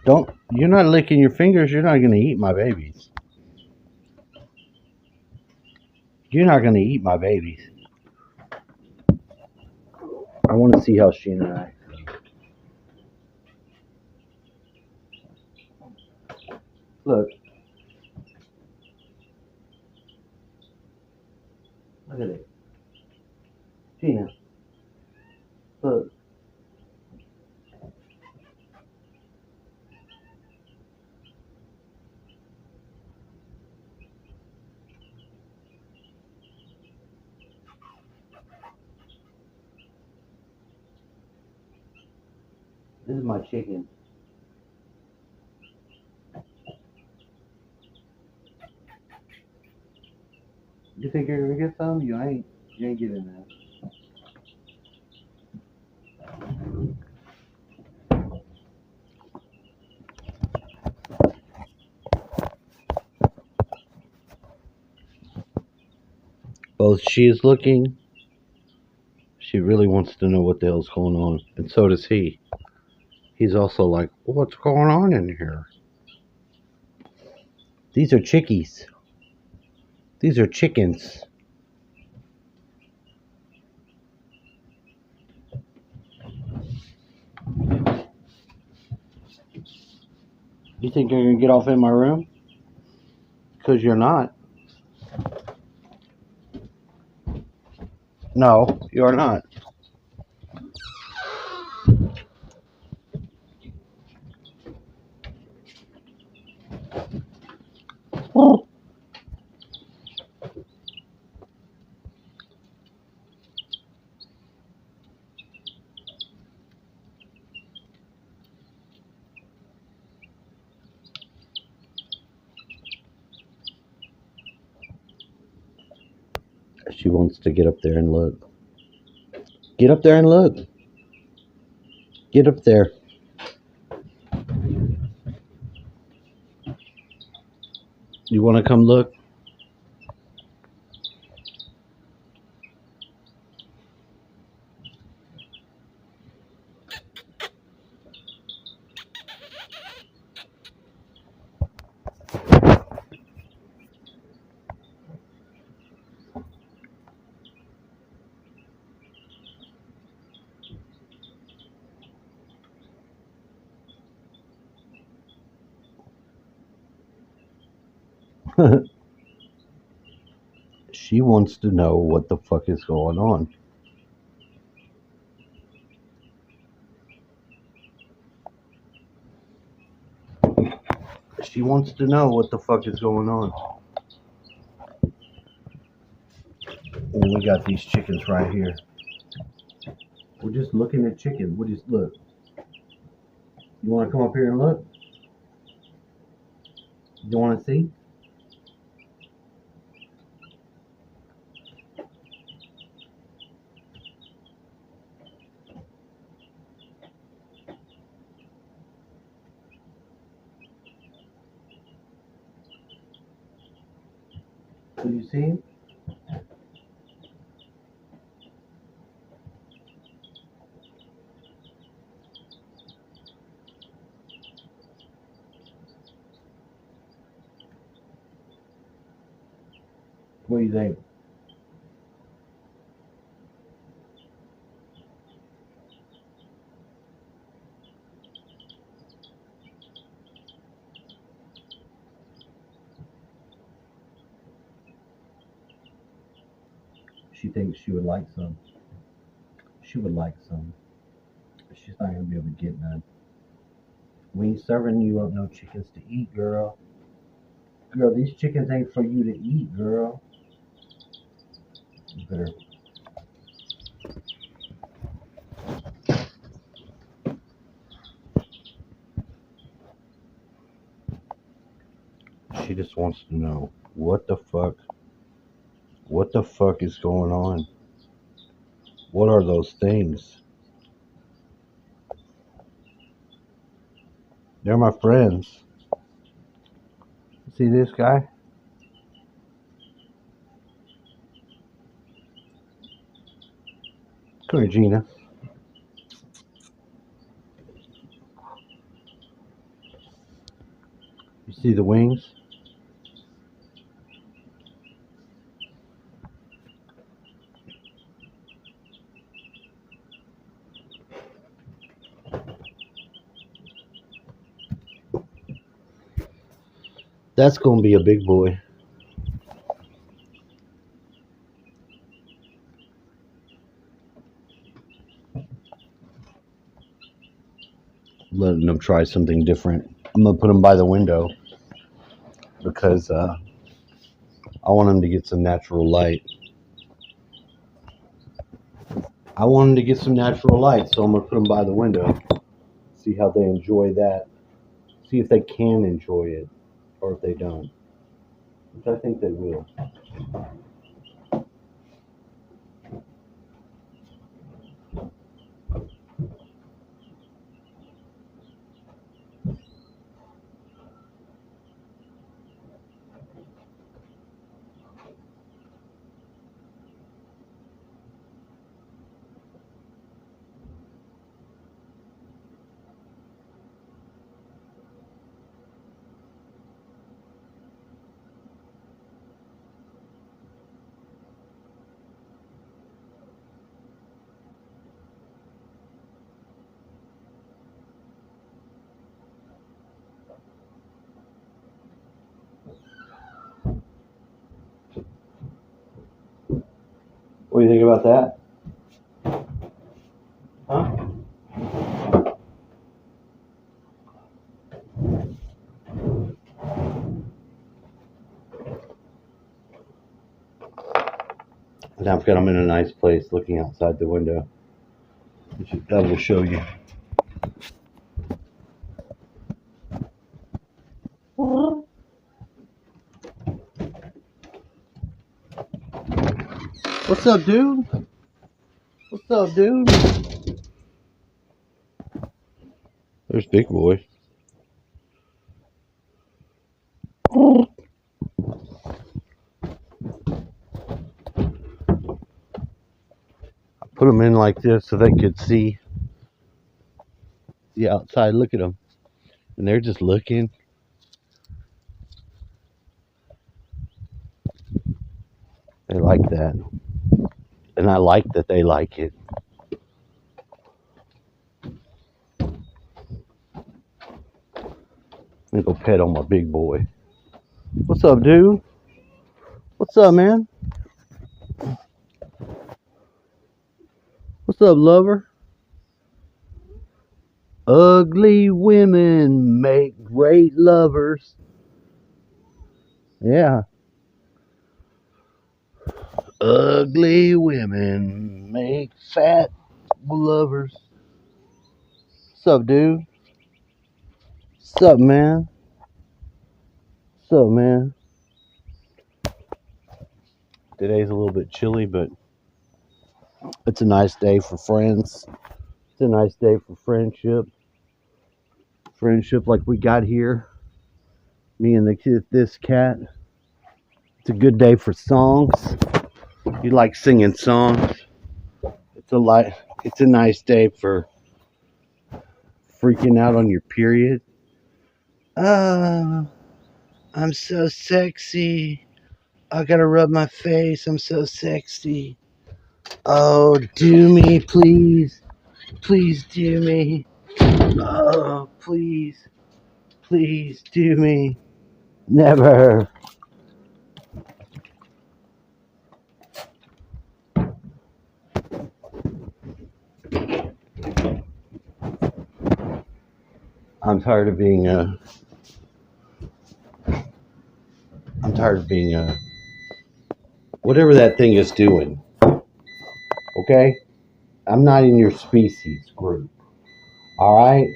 Don't. You're not licking your fingers. You're not going to eat my babies. You're not going to eat my babies. I want to see how Sheena and I. Look. Look at it. Sheena. Look. This is my chicken. You think you're going to get some? You ain't. You ain't getting that. Both she is looking. She really wants to know what the hell's going on. And so does he. He's also like, what's going on in here? These are chickies. These are chickens. You think you're going to get off in my room? Because you're not. No, you're not. She wants to get up there and look. Get up there and look. Get up there. You want to come look? She wants to know what the fuck is going on. She wants to know what the fuck is going on. And we got these chickens right here. We're just looking at chickens. What is look? You want to come up here and look? You want to see? Do you see him? What do you think? She thinks she would like some. She would like some. She's not gonna be able to get none. We ain't serving you up no chickens to eat, girl. Girl, these chickens ain't for you to eat, girl. You better. She just wants to know what the fuck. What the fuck is going on? What are those things? They're my friends. See this guy? Come here, Gina. You see the wings? That's going to be a big boy. Letting them try something different. I'm going to put them by the window because I want them to get some natural light. So I'm going to put them by the window. See how they enjoy that. See if they can enjoy it or if they don't. Which I think they will. What do you think about that? Huh? And I've got them in a nice place looking outside the window. That will show you. What's up, dude? What's up, dude? There's Big Boy. I put them in like this so they could see the outside. Look at them. And they're just looking. They like that. And I like that they like it. Let me go pet on my big boy. What's up, dude? What's up, man? What's up, lover? Ugly women make great lovers. Yeah. Ugly women make fat lovers. What's up, dude? What's up, man? What's up, man? Today's a little bit chilly, but it's a nice day for friends. It's a nice day for friendship. Friendship like we got here. Me and this cat. It's a good day for songs. You like singing songs. It's a nice day for freaking out on your period. I'm so sexy. I gotta rub my face. I'm so sexy. Oh, do me, please. Please do me. Oh, please. Please do me. Never. I'm tired of being whatever that thing is doing. Okay? I'm not in your species group. Alright?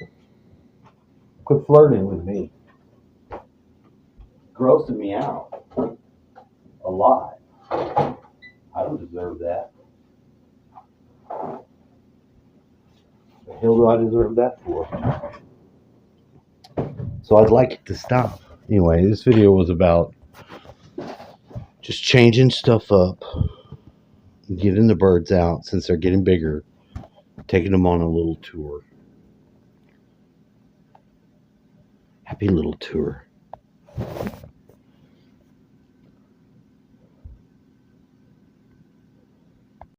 Quit flirting with me. Grossing me out. A lot. I don't deserve that. The hell do I deserve that for? So I'd like it to stop. Anyway, this video was about just changing stuff up, getting the birds out since they're getting bigger, taking them on a little tour. Happy little tour.